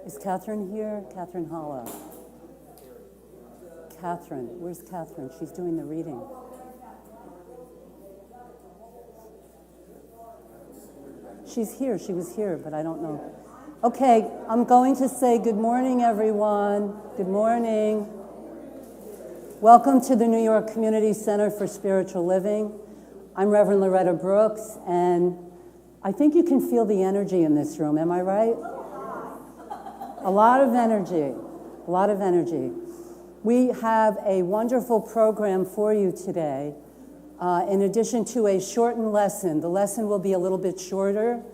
Is Catherine here? Catherine Hollow. Catherine, where's Catherine? She's doing the reading. She's here, she was here, but I don't know. Okay, I'm going to say good morning, everyone. Good morning. Welcome to the New York Community Center for Spiritual Living. I'm Reverend Loretta Brooks, and I think you can feel the energy in this room, am I right? A lot of energy, a lot of energy. We have a wonderful program for you today. In addition to a shortened lesson, the lesson will be a little bit shorter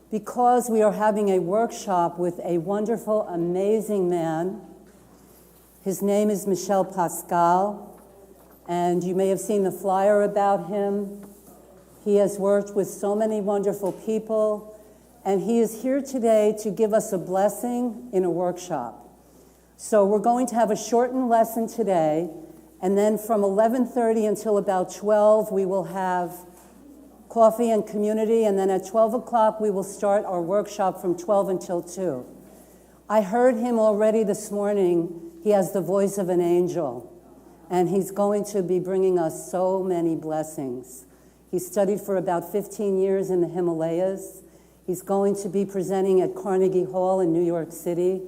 because we are having a workshop with a wonderful, amazing man. His name is Michel Pascal, and you may have seen the flyer about him. He has worked with so many wonderful people, and he is here today to give us a blessing in a workshop. So we're going to have a shortened lesson today, and then from 11:30 until about 12, we will have coffee and community, and then at 12 o'clock, we will start our workshop from 12 until 2. I heard him already this morning. He has the voice of an angel, and he's going to be bringing us so many blessings. He studied for about 15 years in the Himalayas. He's going to be presenting at Carnegie Hall in New York City.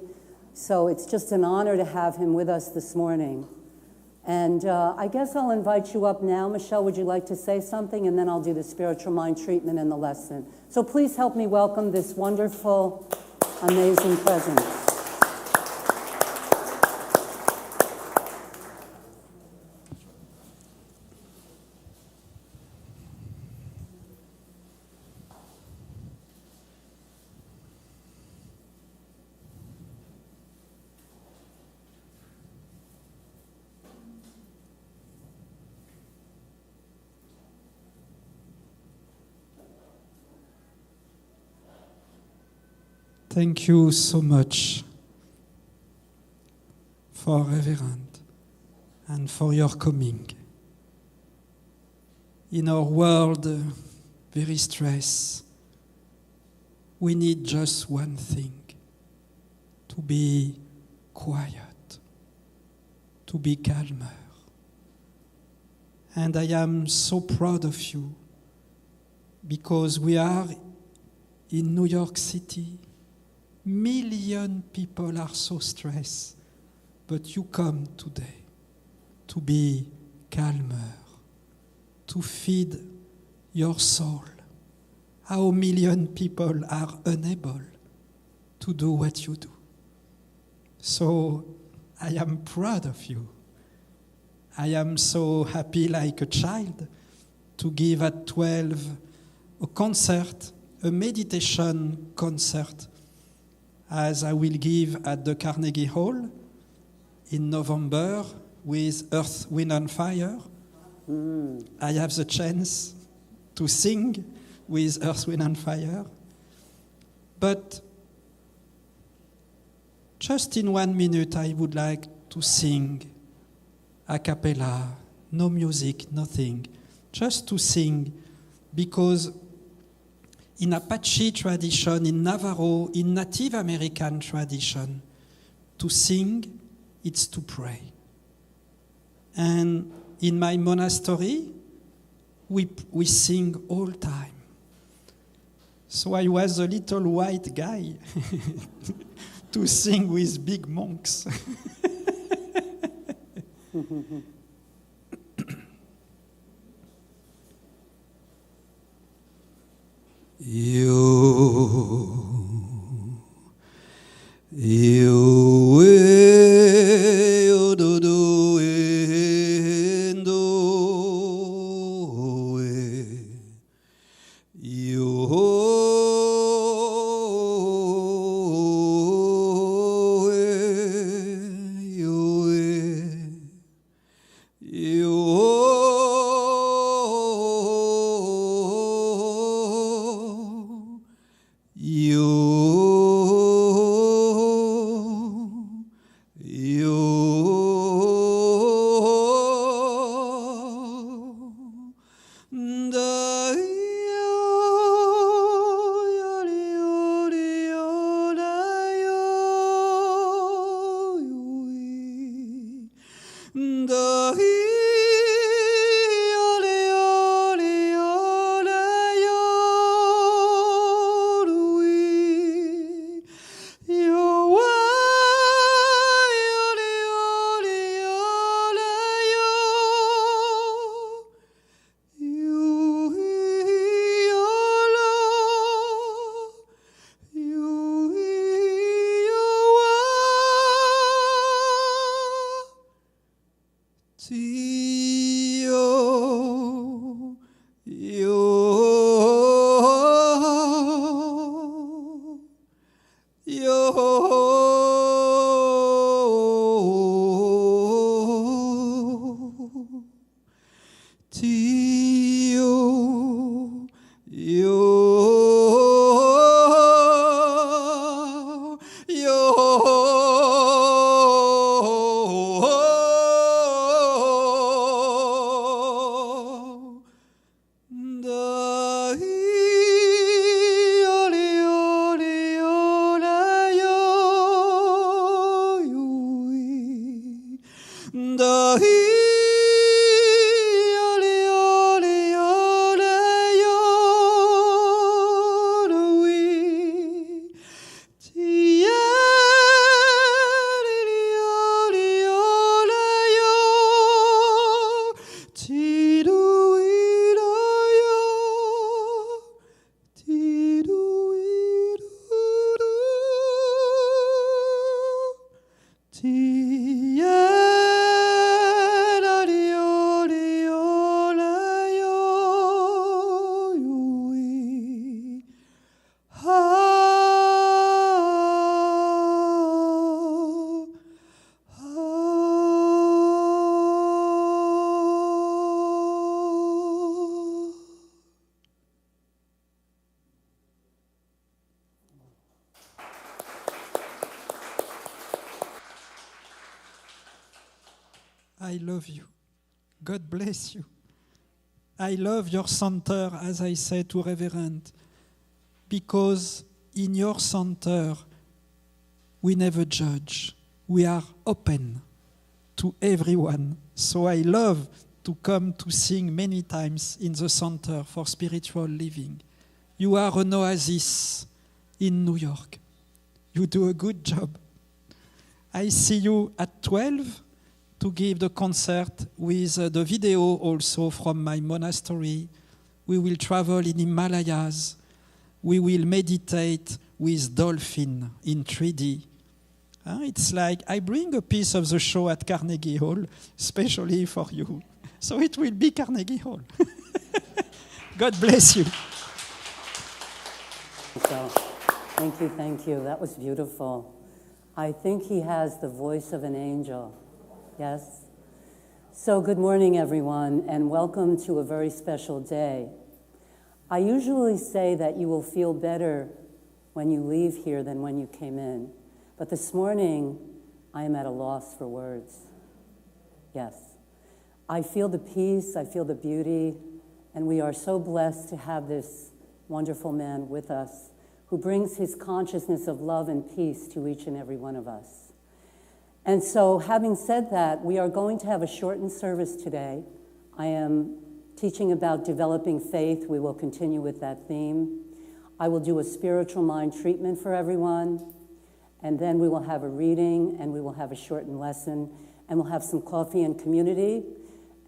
So it's just an honor to have him with us this morning. And I guess I'll invite you up now. Michelle, would you like to say something? And then I'll do the spiritual mind treatment and the lesson. So please help me welcome this wonderful, amazing presence. Thank you so much for Reverend and for your coming. In our world, very stressed, we need just one thing, to be quiet, to be calmer. And I am so proud of you because we are in New York City. Million people are so stressed, but you come today to be calmer, to feed your soul. How million people are unable to do what you do. So I am proud of you. I am so happy like a child to give at 12 a concert, a meditation concert, as I will give at the Carnegie Hall in November with Earth, Wind and Fire. I have the chance to sing with Earth, Wind and Fire. But just in 1 minute, I would like to sing a cappella, no music, nothing, just to sing, because in Apache tradition, in Navajo, in Native American tradition, to sing, it's to pray. And in my monastery, we sing all time. So I was a little white guy to sing with big monks. You I love you. God bless you. I love your center, as I said to Reverend, because in your center, we never judge. We are open to everyone. So I love to come to sing many times in the Center for Spiritual Living. You are an oasis in New York. You do a good job. I see you at 12 to give the concert with the video also from my monastery. We will travel in Himalayas. We will meditate with dolphin in 3D. It's like I bring a piece of the show at Carnegie Hall, especially for you. So it will be Carnegie Hall. God bless you. So, thank you. That was beautiful. I think he has the voice of an angel. Yes? So good morning, everyone, and welcome to a very special day. I usually say that you will feel better when you leave here than when you came in. But this morning, I am at a loss for words. Yes. I feel the peace, I feel the beauty, and we are so blessed to have this wonderful man with us who brings his consciousness of love and peace to each and every one of us. And so, having said that, we are going to have a shortened service today. I am teaching about developing faith. We will continue with that theme. I will do a spiritual mind treatment for everyone, and then we will have a reading, and we will have a shortened lesson, and we'll have some coffee and community.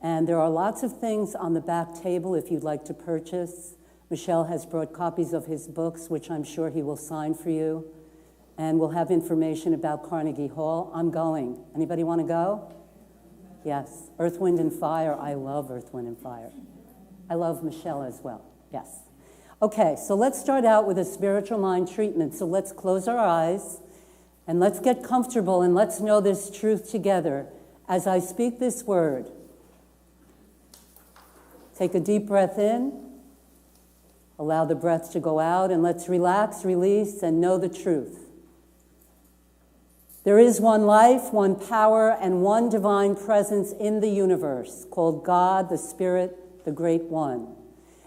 And there are lots of things on the back table if you'd like to purchase. Michelle has brought copies of his books, which I'm sure he will sign for you. And we'll have information about Carnegie Hall. I'm going. Anybody want to go? Yes. Earth, Wind, and Fire. I love Earth, Wind, and Fire. I love Michelle as well. Yes. Okay, so let's start out with a spiritual mind treatment. So let's close our eyes and let's get comfortable and let's know this truth together as I speak this word. Take a deep breath in. Allow the breath to go out, and let's relax, release, and know the truth. There is one life, one power, and one divine presence in the universe called God, the Spirit, the Great One.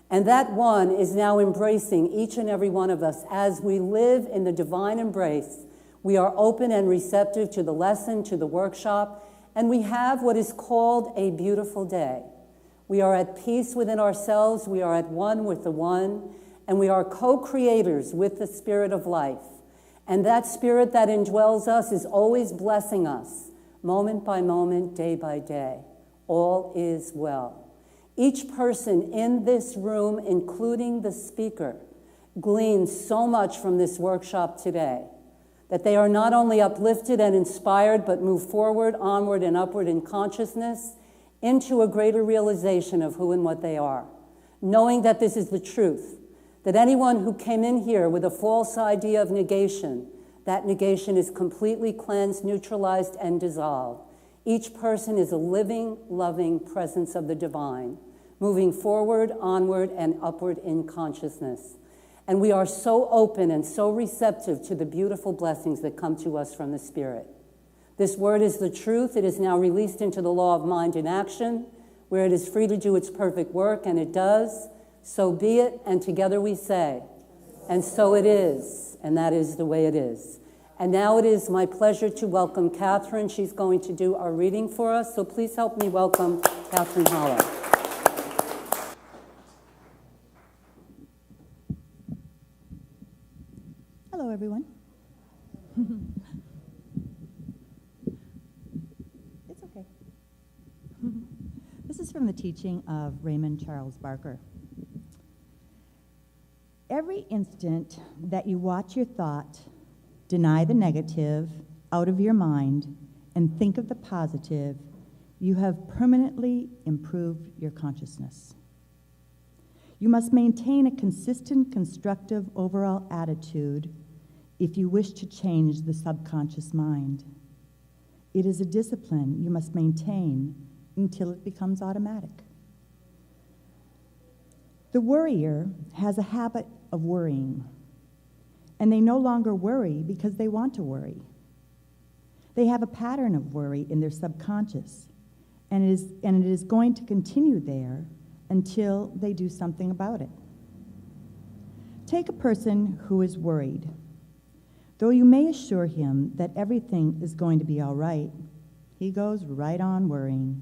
And that one is now embracing each and every one of us. As we live in the divine embrace, we are open and receptive to the lesson, to the workshop, and we have what is called a beautiful day. We are at peace within ourselves, we are at one with the one, and we are co-creators with the Spirit of life. And that Spirit that indwells us is always blessing us, moment by moment, day by day. All is well. Each person in this room, including the speaker, gleans so much from this workshop today that they are not only uplifted and inspired, but move forward, onward, and upward in consciousness into a greater realization of who and what they are, knowing that this is the truth, that anyone who came in here with a false idea of negation, That negation is completely cleansed, neutralized, and dissolved. Each person is a living, loving presence of the divine, moving forward, onward, and upward in consciousness. And we are so open and so receptive to the beautiful blessings that come to us from the Spirit. This word is the truth. It is now released into the law of mind in action, where it is free to do its perfect work, and it does. So be it, and together we say, and so it is, and that is the way it is. And now it is my pleasure to welcome Catherine. She's going to do our reading for us, so please help me welcome Catherine Holler. Hello, everyone. It's okay. This is from the teaching of Raymond Charles Barker. Every instant that you watch your thought, deny the negative out of your mind, and think of the positive, you have permanently improved your consciousness. You must maintain a consistent, constructive overall attitude if you wish to change the subconscious mind. It is a discipline you must maintain until it becomes automatic. The worrier has a habit of worrying, and they no longer worry because they want to worry. They have a pattern of worry in their subconscious, and it is going to continue there until they do something about it. Take a person who is worried. Though you may assure him that everything is going to be all right, he goes right on worrying.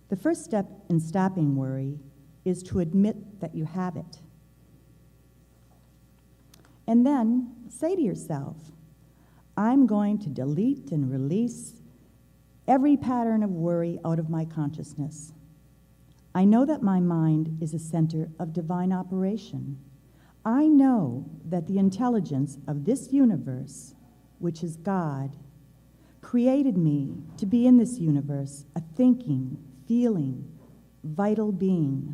The first step in stopping worry is to admit that you have it. And then say to yourself, I'm going to delete and release every pattern of worry out of my consciousness. I know that my mind is a center of divine operation. I know that the intelligence of this universe, which is God, created me to be in this universe, a thinking, feeling, vital being.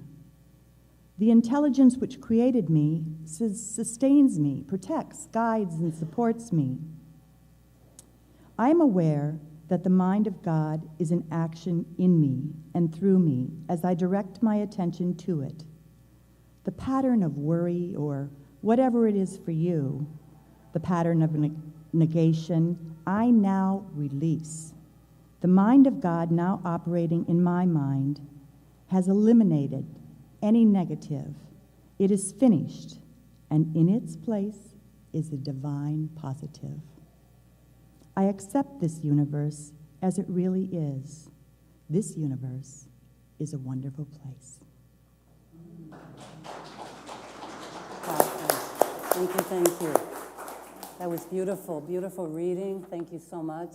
The intelligence which created me sustains me, protects, guides, and supports me. I am aware that the mind of God is in action in me and through me as I direct my attention to it. The pattern of worry, or whatever it is for you, the pattern of negation, I now release. The mind of God now operating in my mind has eliminated any negative. It is finished, and in its place is a divine positive. I accept this universe as it really is. This universe is a wonderful place. Thank you. That was beautiful, beautiful reading. Thank you so much.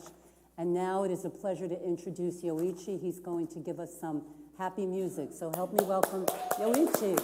And now it is a pleasure to introduce Yoichi. He's going to give us some happy music. So help me welcome Yoichi.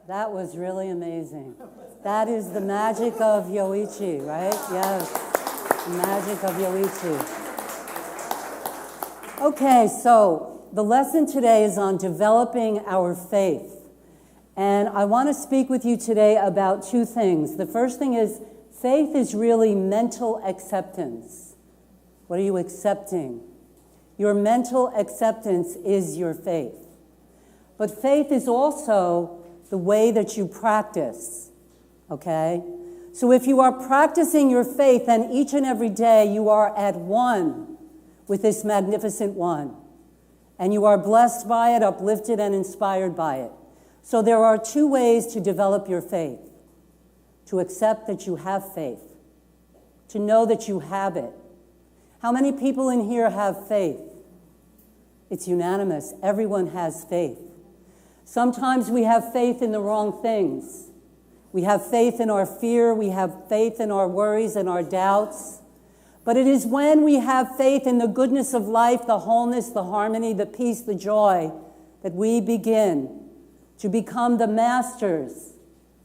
That was really amazing. That is the magic of Yoichi, right? Yes, the magic of Yoichi. Okay, so the lesson today is on developing our faith. And I want to speak with you today about two things. The first thing is faith is really mental acceptance. What are you accepting? Your mental acceptance is your faith. But faith is also the way that you practice, okay? So if you are practicing your faith, then each and every day you are at one with this magnificent one. And you are blessed by it, uplifted, and inspired by it. So there are two ways to develop your faith. To accept that you have faith. To know that you have it. How many people in here have faith? It's unanimous. Everyone has faith. Sometimes we have faith in the wrong things. We have faith in our fear. We have faith in our worries and our doubts. But it is when we have faith in the goodness of life, the wholeness, the harmony, the peace, the joy, that we begin to become the masters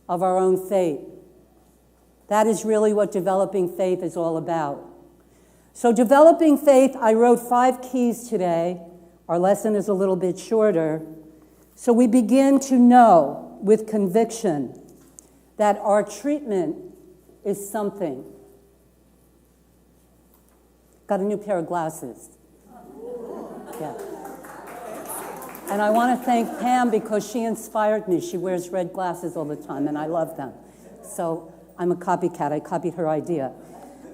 of our own fate. That is really what developing faith is all about. So developing faith, I wrote 5 keys today. Our lesson is a little bit shorter. So we begin to know with conviction that our treatment is something. Got a new pair of glasses. Yeah. And I want to thank Pam because she inspired me. She wears red glasses all the time, and I love them. So I'm a copycat. I copied her idea.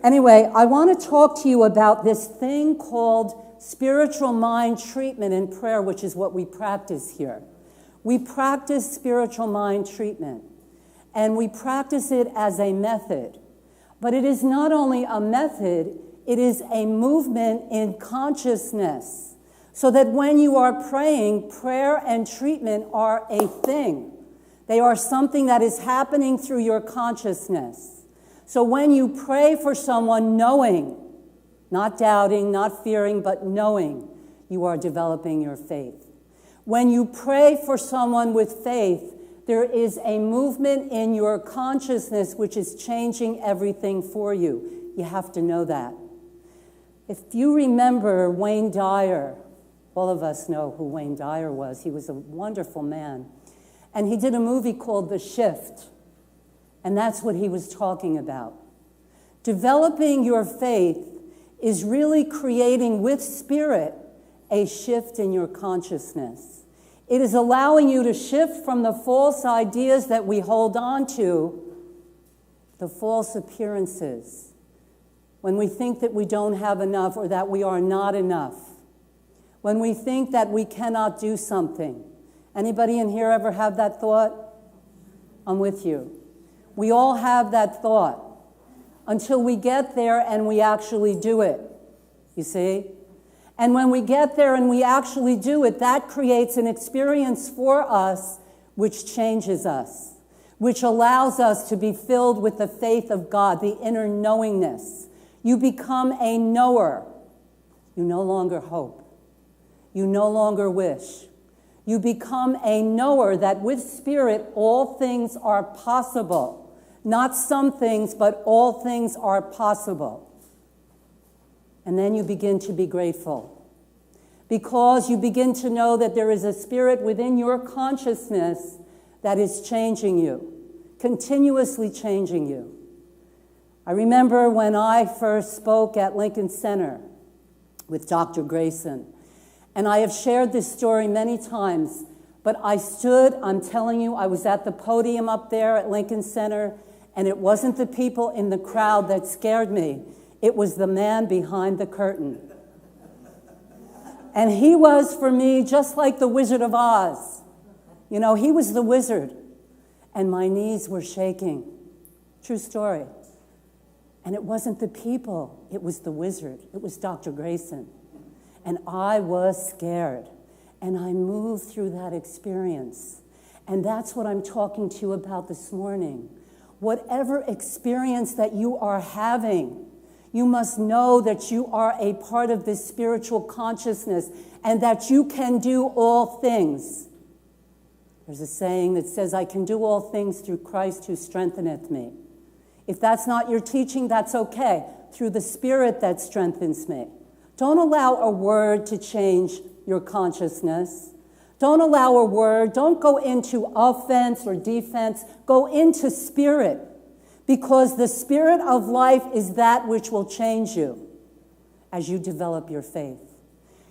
Anyway, I want to talk to you about this thing called spiritual mind treatment and prayer, which is what we practice here. We practice spiritual mind treatment, and we practice it as a method. But it is not only a method, it is a movement in consciousness. So that when you are praying, prayer and treatment are a thing. They are something that is happening through your consciousness. So when you pray for someone, knowing, not doubting, not fearing, but knowing, you are developing your faith. When you pray for someone with faith, there is a movement in your consciousness which is changing everything for you. You have to know that. If you remember Wayne Dyer, all of us know who Wayne Dyer was. He was a wonderful man. And he did a movie called The Shift. And that's what he was talking about. Developing your faith is really creating with spirit a shift in your consciousness. It is allowing you to shift from the false ideas that we hold on to, the false appearances. When we think that we don't have enough or that we are not enough. When we think that we cannot do something. Anybody in here ever have that thought? I'm with you. We all have that thought until we get there and we actually do it, you see? And when we get there and we actually do it, that creates an experience for us which changes us, which allows us to be filled with the faith of God, the inner knowingness. You become a knower. You no longer hope. You no longer wish. You become a knower that with spirit all things are possible. Not some things, but all things are possible. And then you begin to be grateful. Because you begin to know that there is a spirit within your consciousness that is changing you, continuously changing you. I remember when I first spoke at Lincoln Center with Dr. Grayson. And I have shared this story many times, but I stood, I'm telling you, I was at the podium up there at Lincoln Center, and it wasn't the people in the crowd that scared me. It was the man behind the curtain. And he was, for me, just like the Wizard of Oz. You know, he was the wizard. And my knees were shaking. True story. And it wasn't the people, it was the wizard. It was Dr. Grayson. And I was scared. And I moved through that experience. And that's what I'm talking to you about this morning. Whatever experience that you are having, you must know that you are a part of this spiritual consciousness and that you can do all things. There's a saying that says, I can do all things through Christ who strengtheneth me. If that's not your teaching, that's okay. Through the Spirit that strengthens me. Don't allow a word to change your consciousness. Don't allow a word. Don't go into offense or defense. Go into spirit. Because the spirit of life is that which will change you as you develop your faith.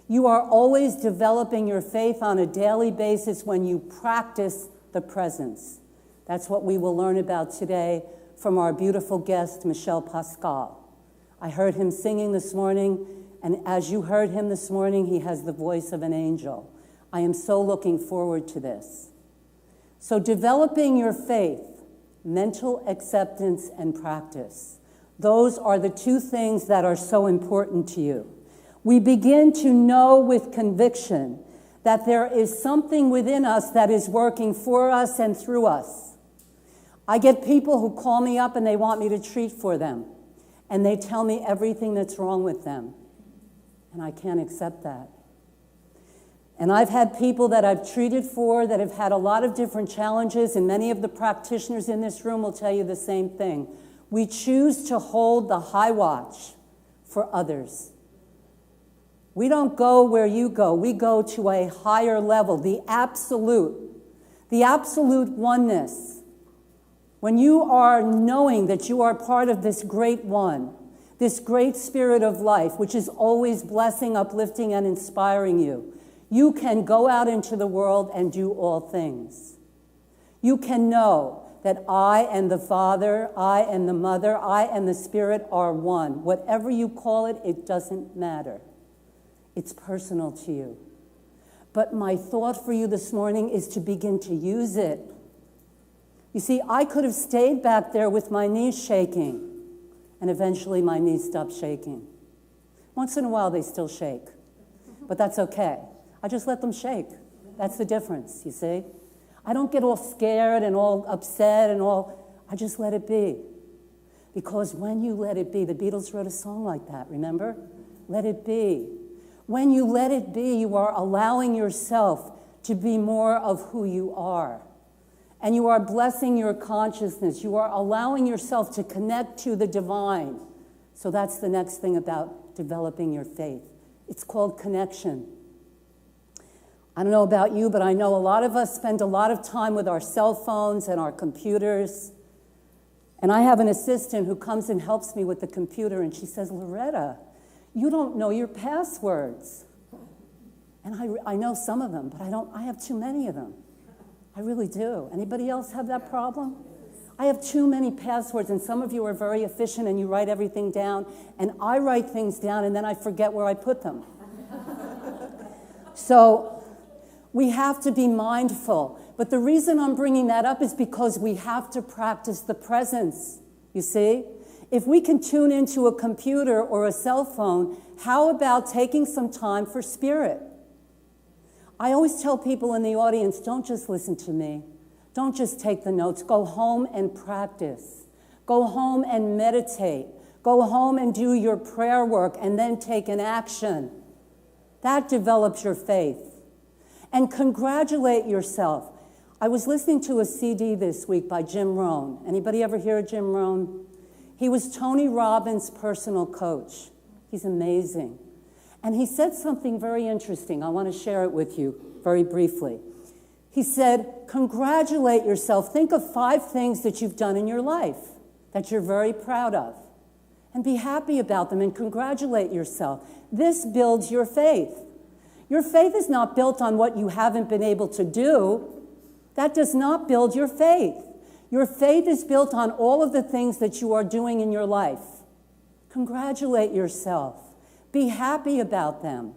You are always developing your faith on a daily basis when you practice the presence. That's what we will learn about today from our beautiful guest, Michel Pascal. I heard him singing this morning, and as you heard him this morning, he has the voice of an angel. I am so looking forward to this. So developing your faith, mental acceptance and practice, those are the two things that are so important to you. We begin to know with conviction that there is something within us that is working for us and through us. I get people who call me up and they want me to treat for them, and they tell me everything that's wrong with them, and I can't accept that. And I've had people that I've treated for that have had a lot of different challenges, and many of the practitioners in this room will tell you the same thing. We choose to hold the high watch for others. We don't go where you go. We go to a higher level, the absolute oneness. When you are knowing that you are part of this great one, this great spirit of life, which is always blessing, uplifting, and inspiring you, you can go out into the world and do all things. You can know that I and the Father, I and the Mother, I and the Spirit are one. Whatever you call it, it doesn't matter. It's personal to you. But my thought for you this morning is to begin to use it. You see, I could have stayed back there with my knees shaking, and eventually my knees stopped shaking. Once in a while they still shake, but that's okay. I just let them shake. That's the difference, you see? I don't get all scared and all upset and I just let it be. Because when you let it be, the Beatles wrote a song like that, remember? Let it be. When you let it be, you are allowing yourself to be more of who you are. And you are blessing your consciousness. You are allowing yourself to connect to the divine. So that's the next thing about developing your faith. It's called connection. I don't know about you, but I know a lot of us spend a lot of time with our cell phones and our computers. And I have an assistant who comes and helps me with the computer, and she says, Loretta, you don't know your passwords. And I know some of them, but I have too many of them. I really do. Anybody else have that problem? I have too many passwords, and some of you are very efficient and you write everything down, and I write things down and then I forget where I put them. So we have to be mindful. But the reason I'm bringing that up is because we have to practice the presence, you see? If we can tune into a computer or a cell phone, how about taking some time for spirit? I always tell people in the audience, don't just listen to me. Don't just take the notes. Go home and practice. Go home and meditate. Go home and do your prayer work and then take an action. That develops your faith. And congratulate yourself. I was listening to a CD this week by Jim Rohn. Anybody ever hear of Jim Rohn? He was Tony Robbins' personal coach. He's amazing. And he said something very interesting. I want to share it with you very briefly. He said, congratulate yourself. Think of 5 things that you've done in your life that you're very proud of. And be happy about them and congratulate yourself. This builds your faith. Your faith is not built on what you haven't been able to do. That does not build your faith. Your faith is built on all of the things that you are doing in your life. Congratulate yourself. Be happy about them.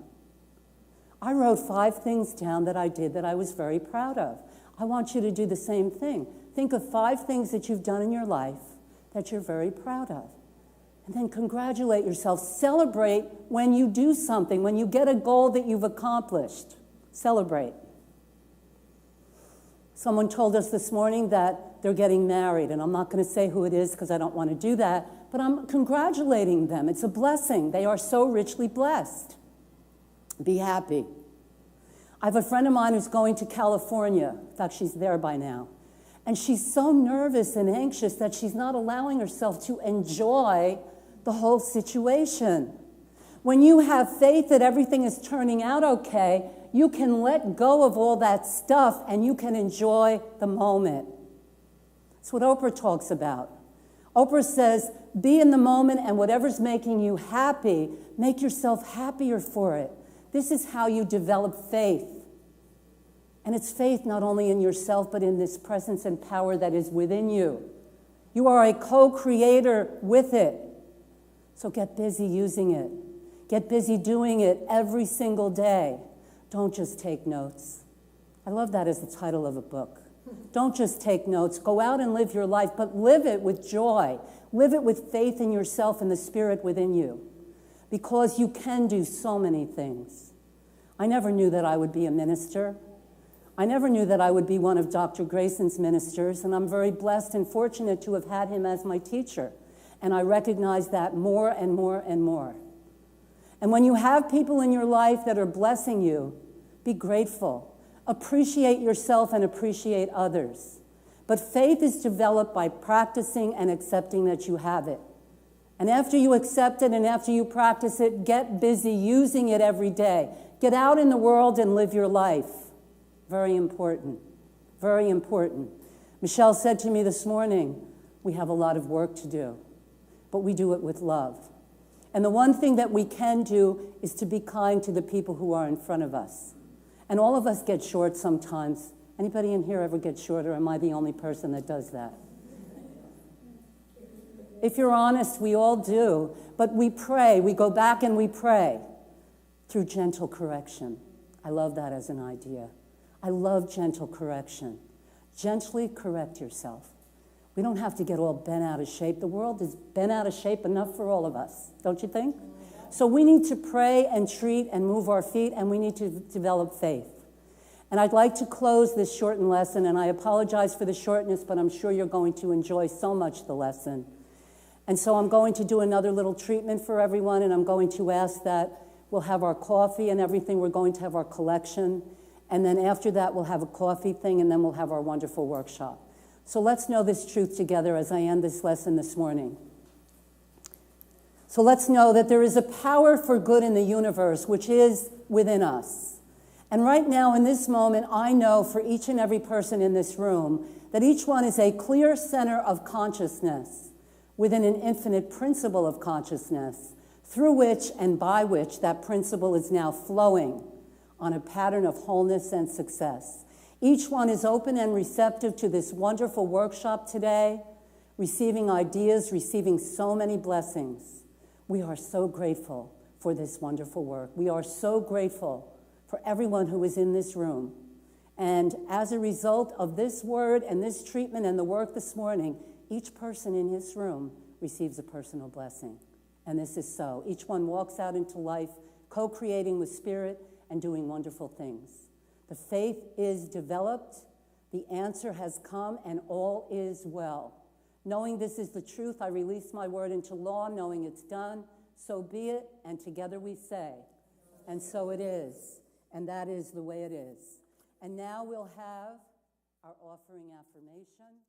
I wrote 5 things down that I did that I was very proud of. I want you to do the same thing. Think of 5 things that you've done in your life that you're very proud of. And then congratulate yourself. Celebrate when you do something, when you get a goal that you've accomplished. Celebrate. Someone told us this morning that they're getting married, and I'm not going to say who it is because I don't want to do that, but I'm congratulating them. It's a blessing. They are so richly blessed. Be happy. I have a friend of mine who's going to California. In fact, she's there by now. And she's so nervous and anxious that she's not allowing herself to enjoy the whole situation. When you have faith that everything is turning out okay, you can let go of all that stuff and you can enjoy the moment. That's what Oprah talks about. Oprah says, be in the moment, and whatever's making you happy, make yourself happier for it. This is how you develop faith. And it's faith not only in yourself, but in this presence and power that is within you. You are a co-creator with it. So get busy using it. Get busy doing it every single day. Don't just take notes. I love that as the title of a book. Don't just take notes. Go out and live your life, but live it with joy. Live it with faith in yourself and the spirit within you, because you can do so many things. I never knew that I would be a minister. I never knew that I would be one of Dr. Grayson's ministers, and I'm very blessed and fortunate to have had him as my teacher. And I recognize that more and more and more. And when you have people in your life that are blessing you, be grateful. Appreciate yourself and appreciate others. But faith is developed by practicing and accepting that you have it. And after you accept it and after you practice it, get busy using it every day. Get out in the world and live your life. Very important. Very important. Michelle said to me this morning, we have a lot of work to do, but we do it with love. And the one thing that we can do is to be kind to the people who are in front of us. And all of us get short sometimes. Anybody in here ever get short, or am I the only person that does that? If you're honest, we all do. But we pray. We go back and we pray through gentle correction. I love that as an idea. I love gentle correction. Gently correct yourself. We don't have to get all bent out of shape. The world is bent out of shape enough for all of us, don't you think? So we need to pray and treat and move our feet, and we need to develop faith. And I'd like to close this shortened lesson, and I apologize for the shortness, but I'm sure you're going to enjoy so much the lesson. And so I'm going to do another little treatment for everyone, and I'm going to ask that we'll have our coffee and everything. We're going to have our collection. And then after that, we'll have a coffee thing, and then we'll have our wonderful workshop. So let's know this truth together as I end this lesson this morning. So let's know that there is a power for good in the universe, which is within us. And right now, in this moment, I know for each and every person in this room that each one is a clear center of consciousness within an infinite principle of consciousness, through which and by which that principle is now flowing on a pattern of wholeness and success. Each one is open and receptive to this wonderful workshop today, receiving ideas, receiving so many blessings. We are so grateful for this wonderful work. We are so grateful for everyone who is in this room. And as a result of this word and this treatment and the work this morning, each person in this room receives a personal blessing. And this is so. Each one walks out into life, co-creating with spirit and doing wonderful things. The faith is developed, the answer has come, and all is well. Knowing this is the truth, I release my word into law, knowing it's done. So be it, and together we say, and so it is, and that is the way it is. And now we'll have our offering affirmation.